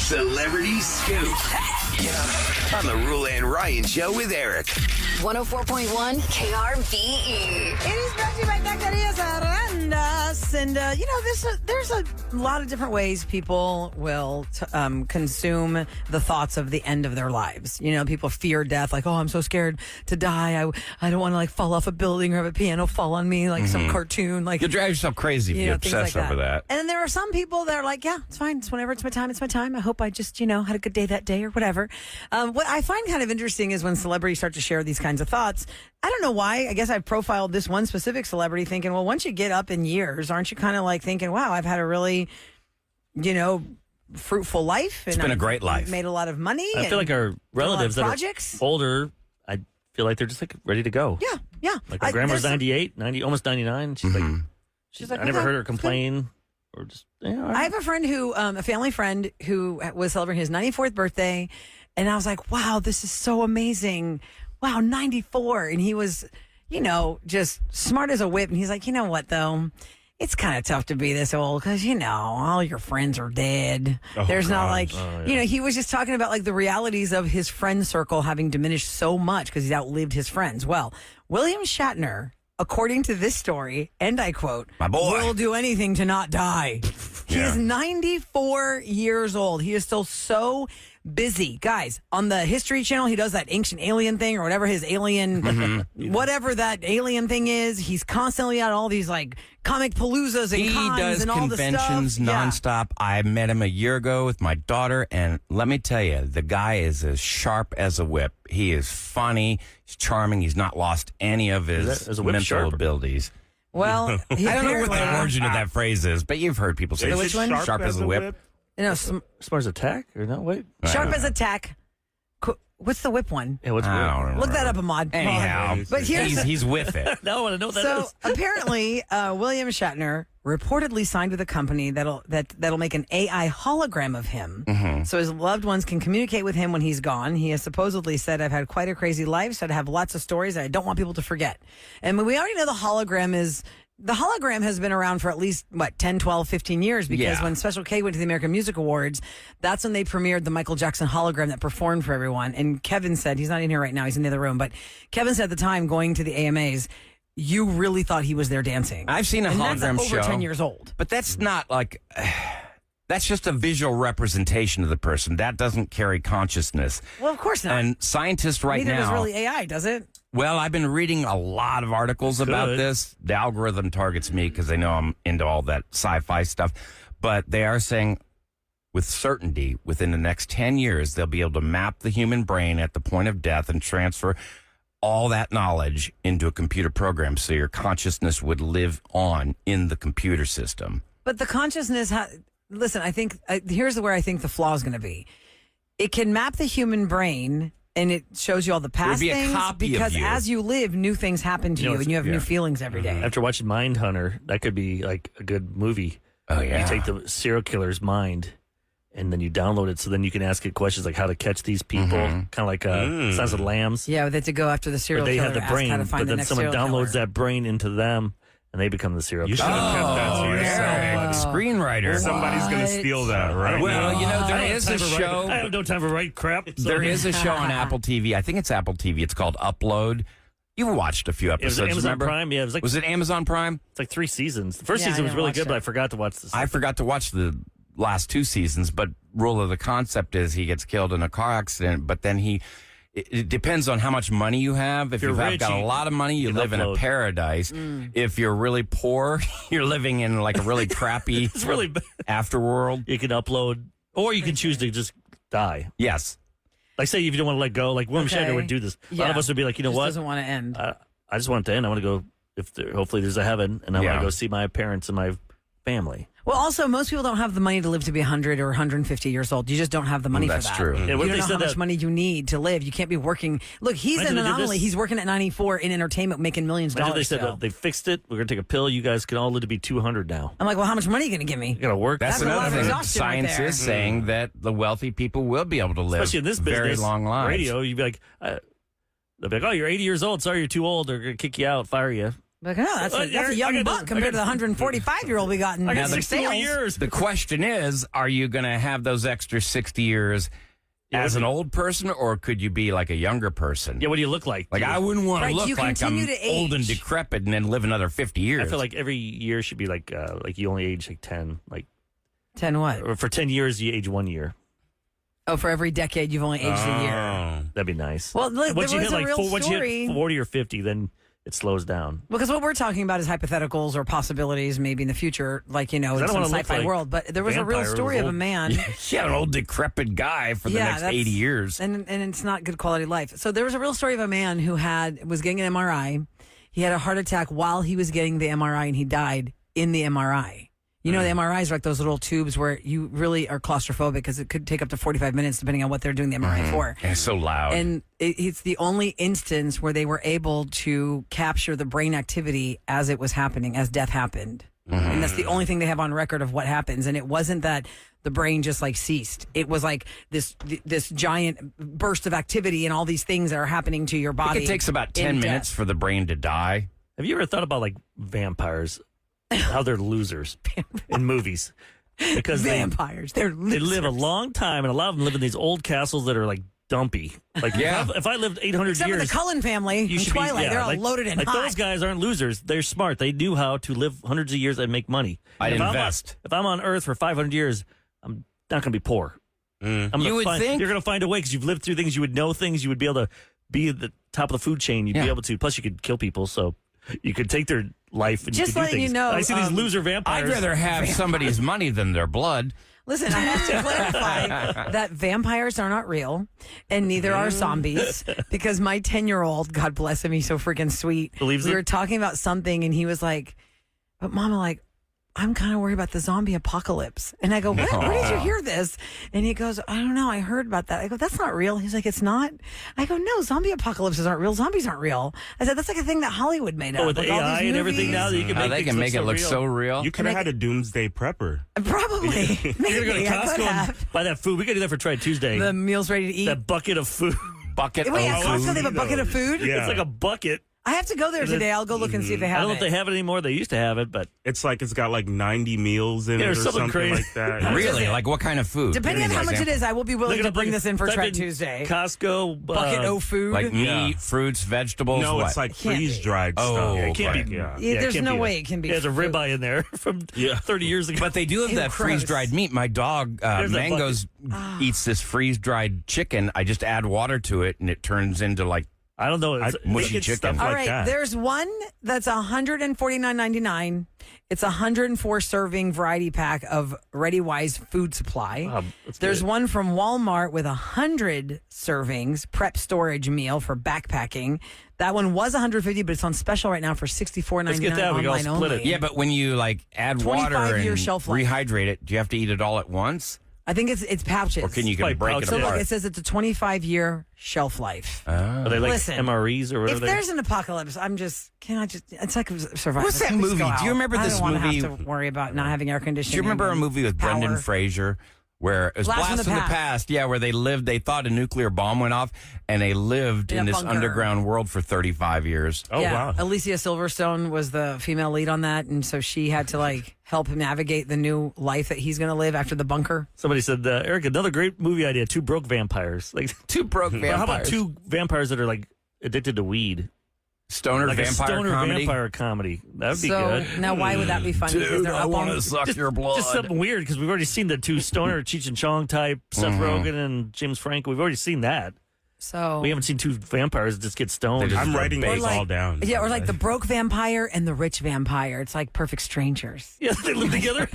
Celebrity Scoop. On the Roula and Ryan Show with Eric. 104.1 KRVE. It is brought to you by Taquerias Arandas. And, there's a lot of different ways people will consume the thoughts of the end of their lives. You know, people fear death, like, oh, I'm so scared to die. I don't want to, like, fall off a building or have a piano fall on me, like some cartoon. Like, You'll drive yourself crazy if you obsess over that. And then there are some people that are like, yeah, it's fine. It's whenever it's my time, it's my time. I hope I just, had a good day that day or whatever. What I find kind of interesting is when celebrities start to share these kinds of thoughts. I don't know why. I guess I've profiled this one specific celebrity thinking, well, once you get up in years, aren't you kind of like thinking, wow, I've had a really, fruitful life. And it's been a great life. Made a lot of money. I feel like our relatives that are older, I feel like they're just like ready to go. Yeah. Like our grandma's 98, almost 99. She's like, I never heard her complain. Or just, I have a friend a family friend who was celebrating his 94th birthday. And I was like, wow, this is so amazing. Wow, 94. And he was, just smart as a whip. And he's like, you know what, though? It's kind of tough to be this old because, all your friends are dead. There's not like, he was just talking about like the realities of his friend circle having diminished so much because he's outlived his friends. Well, William Shatner, according to this story, and I quote, my boy, will do anything to not die. He is 94 years old. He is still so busy. Guys, on the History Channel, he does that ancient alien thing or whatever his alien, whatever that alien thing is. He's constantly at all these like comic paloozas and cons and all the stuff. He does conventions nonstop. I met him a year ago with my daughter, and let me tell you, the guy is as sharp as a whip. He is funny. He's charming. He's not lost any of his mental abilities. Well, I don't know what the origin of that phrase is, but you've heard people say which one? Sharp as a whip. Smart as a tack or no? Wait, sharp as a tack. What's the whip one? Yeah, what's I don't know. Look that up, Ahmad. Anyhow, but he's with it. Now I want to know what that is. So apparently, William Shatner reportedly signed with a company that'll make an AI hologram of him, so his loved ones can communicate with him when he's gone. He has supposedly said, "I've had quite a crazy life, so I have lots of stories that I don't want people to forget." And we already know the hologram has been around for at least, 10, 12, 15 years, because when Special K went to the American Music Awards, that's when they premiered the Michael Jackson hologram that performed for everyone. And Kevin said, he's not in here right now, he's in the other room, but Kevin said at the time, going to the AMAs, you really thought he was there dancing. I've seen a hologram that's show. over 10 years old. But that's not like... That's just a visual representation of the person. That doesn't carry consciousness. Well, of course not. And scientists now... Neither does really AI, does it? Well, I've been reading a lot of articles about this. The algorithm targets me because they know I'm into all that sci-fi stuff. But they are saying with certainty within the next 10 years, they'll be able to map the human brain at the point of death and transfer all that knowledge into a computer program so your consciousness would live on in the computer system. But the consciousness... Listen, I think... here's where I think the flaw is going to be. It can map the human brain... And it shows you all the past things because as you live, new things happen to you and you have new feelings every day. After watching Mindhunter, that could be like a good movie. Oh, yeah. You take the serial killer's mind and then you download it so then you can ask it questions like how to catch these people, kind of like Silence of the Lambs. Yeah, they have to go after the serial killer. They have the brain, how to find but then someone downloads that brain into them and they become the serial killer. You should have kept that to yourself. Screenwriter. Somebody's going to steal that, right? Well, there is a show. I have no time to write crap. There is a show on Apple TV. I think it's Apple TV. It's called Upload. You watched a few episodes, Amazon remember? Prime, yeah. Was it Amazon Prime? It's like 3 seasons. The first season was really good, but I forgot to watch this. I forgot to watch the last 2 seasons, but Roula, the concept is he gets killed in a car accident, but then it depends on how much money you have. If you've got a lot of money, you live in a paradise. If you're really poor, you're living in like a really crappy it's really bad. Afterworld. You can upload, or you can choose to just die. Yes. Like, say if you don't want to let go, like William Shatner would do this. A lot of us would be like, you know what? Doesn't want to end. I just want it to end. I want to go, hopefully there's a heaven, and I want to go see my parents and my family. Well, also, most people don't have the money to live to be 100 or 150 years old. You just don't have the money for that. That's true. Yeah, you don't know how much money you need to live. You can't be working. Look, he's an anomaly. He's working at 94 in entertainment, making millions of dollars. They said they fixed it. We're going to take a pill. You guys can all live to be 200 now. I'm like, well, how much money are you going to give me? You got to work. That's another thing. Science is saying that the wealthy people will be able to live especially in this business, very long lives. Radio, you'd be like, they'll be like, oh, you're 80 years old. Sorry, you're too old. They're going to kick you out, fire you. Like, oh, that's a Eric, young I got buck this- compared to the 145-year-old we got in I got the 60 more sales. years. The question is, are you going to have those extra 60 years as an old person, or could you be like a younger person? Yeah, what do you look like? Like, I wouldn't want to Right, look you like I'm continue to old and age. decrepit and then live another 50 years. I feel like every year should be like you only age like 10. 10 what? Or for 10 years, you age 1 year. Oh, for every decade, you've only aged a year. That'd be nice. Well, look, once there you was hit a real once you story. hit 40 or 50, then it slows down. Because what we're talking about is hypotheticals or possibilities maybe in the future, like, in I some don't wanna look sci-fi like world. But there was a real vampire story of a old. man. yeah, an old decrepit guy for the next that's- 80 years. And it's not good quality life. So there was a real story of a man who was getting an MRI. He had a heart attack while he was getting the MRI, and he died in the MRI. You know, the MRIs are like those little tubes where you really are claustrophobic because it could take up to 45 minutes depending on what they're doing the MRI for. And it's so loud. And it's the only instance where they were able to capture the brain activity as it was happening, as death happened. And that's the only thing they have on record of what happens. And it wasn't that the brain just like ceased. It was like this giant burst of activity and all these things that are happening to your I body. think it takes about 10 in minutes death. for the brain to die. Have you ever thought about like vampires? How they're losers in movies? Because Vampires. They're they live a long time, and a lot of them live in these old castles that are like dumpy. Like, Yeah. if I lived 800 Except years, for the Cullen family you in should Twilight. be, They're all like, loaded and like hot. those guys aren't losers. They're smart. They knew how to live hundreds of years and make money. I'd If I'm invest. if I'm on Earth for 500 years, I'm not going to be poor. I'm gonna You would think- you're going to find a way because you've lived through things. You would know things. You would be able to be at the top of the food chain. You'd Yeah. be able to. Plus, you could kill people. So you could take their life and Just you could do letting you things. know, I see these loser vampires. I'd rather have somebody's money than their blood. Listen, I have to clarify that vampires are not real, and neither are zombies. Because my 10-year-old, God bless him, he's so freaking sweet. Believes we it? were talking about something, and he was like, "But Mama, like, I'm kind of worried about the zombie apocalypse." And I go, "What? Where did you hear this?" And he goes, "I don't know. I heard about that." I go, "That's not real." He's like, "It's not." I go, "No, zombie apocalypses aren't real. Zombies aren't real." I said, "That's like a thing that Hollywood made up." Oh, with like all AI these and everything movies. now that you can make They things can make it look so real. You could have had a doomsday prepper. Probably. You're going to go to Maybe I could Costco have. and buy that food. We got to do that for Try Tuesday. The meals ready to eat. That bucket of food. Bucket Wait, of at Costco food. they have a bucket of food? Yeah. It's like a bucket. I have to go there today. I'll go look and see if they I have don't know it. if they have it anymore. They used to have it, but It's like it's got like 90 meals in Yeah, it or there's something something crazy. like that. Really? Like what kind of food? Depending on Give me how an much it example. is, I will be willing Look to at bring this in for type Try in Tuesday. Costco. Bucket of food. Like meat, Yeah. fruits, vegetables. No, what? it's like Can't be. freeze dried Oh, stuff. It can't okay. be. Yeah. Yeah, there's can't no be way it can be There's a fruit. ribeye in there from 30 years ago. But they do have Ew, that gross. freeze dried meat. My dog, There's that Mangoes, eats this freeze dried chicken. I just add water to it and it turns into like I don't know. It's, mushy Look at chicken. stuff All like right, that. there's one that's $149.99. It's a 104 serving variety pack of Ready Wise food supply. Wow, that's There's good. one from Walmart with 100 servings prep storage meal for backpacking. That one was 150, but it's on special right now for $64.99 Let's get that. We can all online split only. it. Yeah, but when you like add water 25-year and shelf life. rehydrate it, do you have to eat it all at once? I think it's pouches. Or can you Like break it pouches. So look, apart? it says it's a 25-year shelf life. Are they like Listen, MREs or whatever? If there's an apocalypse, it's like survival. What's that Let's movie? go Do you out. remember I this don't wanna movie- have to worry about not having air conditioning. Do you remember a and movie with power. Brendan Fraser where it was Blast from the Past? Yeah, where they thought a nuclear bomb went off and they lived In in a this bunker. underground world for 35 years. Oh, yeah, wow. Alicia Silverstone was the female lead on that, and so she had to like help him navigate the new life that he's going to live after the bunker. Somebody said, Eric, another great movie idea. 2 broke vampires. Like Two broke vampires. How about 2 vampires that are like addicted to weed? Stoner Like vampire a stoner comedy? vampire comedy. That would be So good. now, why would that be funny? Because Dude, they're I up want on. to suck your blood. Just something weird because we've already seen the 2 stoner Cheech and Chong type, Seth Rogen and James Franco. We've already seen that. So We haven't seen 2 vampires just get stoned. They just- I'm writing Or these like- all down. yeah, or like the broke vampire and the rich vampire. It's like perfect strangers. yeah, they live together.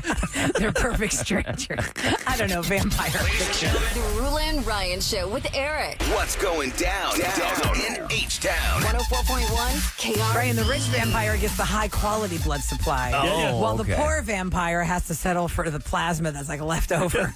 They're perfect strangers. I don't know, vampire fiction. The Roula and Ryan Show with Eric. What's going down in H-Town? 104.1 KR. Right, and the rich vampire gets the high quality blood supply. yeah. While okay. the poor vampire has to settle for the plasma that's like left over.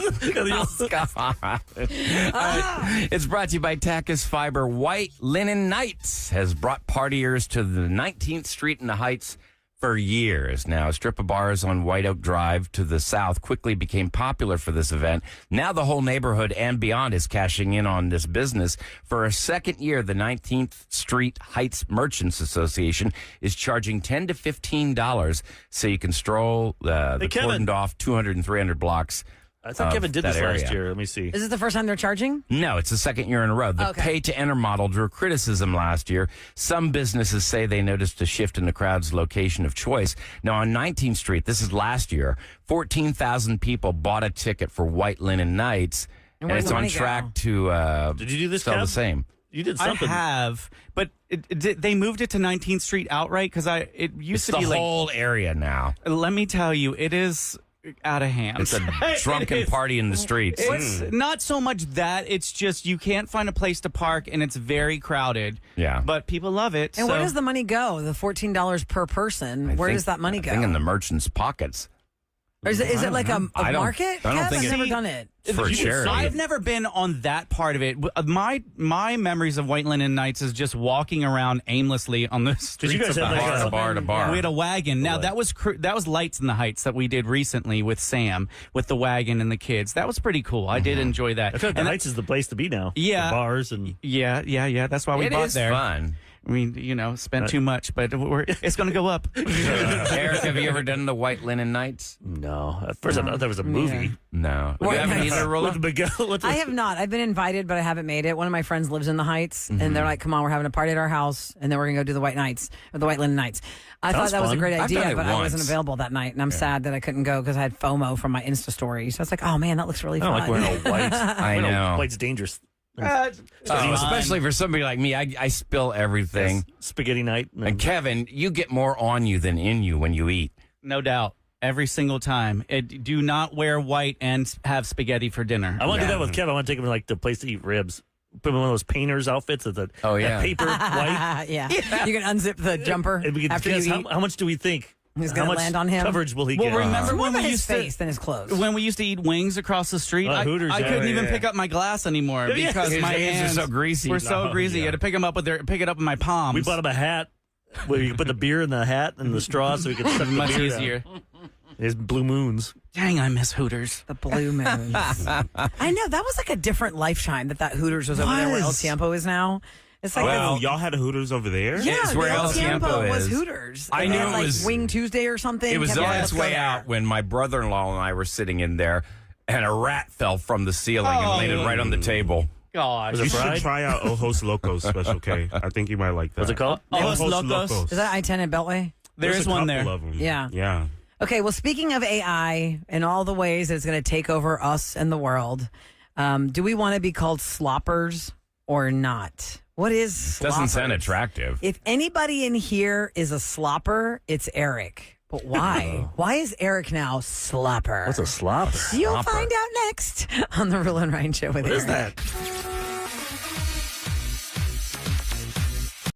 It's brought to you by Tachys Fiber. White Linen Nights has brought partiers to the 19th Street in the Heights for years now. A strip of bars on White Oak Drive to the south quickly became popular for this event. Now the whole neighborhood and beyond is cashing in on this business. For a second year, the 19th Street Heights Merchants Association is charging $10 to $15 so you can stroll the Kevin. cordoned off 200 and 300 blocks. I thought Kevin did that this last area. year. Let me see. Is this the first time they're charging? No, it's the second year in a row. The Okay. pay-to-enter model drew criticism last year. Some businesses say they noticed a shift in the crowd's location of choice. Now, on 19th Street, this is last year, 14,000 people bought a ticket for White Linen Nights, and where's it's the on money go? track to Did you do this, sell Kev? the same. You did I something. have, but they moved it to 19th Street outright because it used It's to be the like. whole area now. Let me tell you, it is out of hand. It's a drunken party in the streets. It's not so much that, it's just you can't find a place to park and it's very crowded. Yeah. But people love it. And so. where does the money go? The $14 per person. Where does that money go? I think in the merchants' pockets. Or is it like a I don't- market? I don't Kev? think I've it- never done it. For charity. I've never been on that part of it. My memories of White Linen Nights is just walking around aimlessly on the streets you guys of have the like Heights. a- bar to bar. We had a wagon. Now that was Lights in the Heights that we did recently with Sam, with the wagon and the kids. That was pretty cool. I did enjoy that. I feel like the And Heights is the place to be now. Yeah. The bars and yeah. That's why we It bought is there. fun. I mean, spent too much, but it's going to go up. Eric, have you ever done the White Linen Nights? no. At first, I thought that was a movie. No. White You haven't Nights. either, Roula? With Miguel. With I have not. I've been invited, but I haven't made it. One of my friends lives in the Heights, and Mm-hmm. they're like, "Come on, we're having a party at our house, and then we're gonna go do the White Nights or the White Linen Nights." I Sounds thought that was a fun. great I've done idea, it but I wasn't once. available that night, and I'm sad that I couldn't go because I had FOMO from my Insta story. So I was like, "Oh man, that looks really I don't fun." like wearing all white. I know. White's dangerous. Oh, especially for somebody like me, I spill everything. Spaghetti night. And Kevin, you get more on you than in you when you eat. No doubt. Every single time. Do not wear white and have spaghetti for dinner. I want to do that with Kev. I want to take him to like the place to eat ribs. Put him in one of those painter's outfits with Oh, yeah. that paper white. yeah. You can unzip the jumper And we can after guess you eat. how much do we think? He's how gonna much land on him? coverage will he Well, get? remember It's more when about we his used to face than his clothes. when we used to eat wings across the street, Hooters, I yeah. couldn't even Yeah. pick up my glass anymore Yeah. because His my hands are so greasy. Were so Oh, greasy. yeah. I had to pick them up pick it up in my palms. We bought him a hat where you can put the beer in the hat and the straw so he can suck the much beer down. easier. His blue moons. Dang, I miss Hooters. The Blue Moons. I know that was like a different lifetime that Hooters was over there where El Was. Tiempo is now. It's like Well, y'all had a Hooters over there? yeah, It's where the El Tiempo was is. Hooters. I And knew they had, it like was- Wing Tuesday or something. It was Kept on letting its us go way there. out when my brother-in-law and I were sitting in there, and a rat fell from the ceiling and landed right on the table. God. Was You it should fried? try out Ojos Locos Special K. I think you might like that. What's it called? Ojos Locos. Is that I-10 at Beltway? There There's is a one couple there. of them. Yeah. Yeah. Okay, well, speaking of AI and all the ways that it's going to take over us and the world, do we want to be called sloppers or not? What is sloppers? Doesn't sound attractive. If anybody in here is a slopper, it's Eric. But why? Why is Eric now slopper? What's a slopper? You'll find out next on the Roula and Ryan Show with Eric. What is that?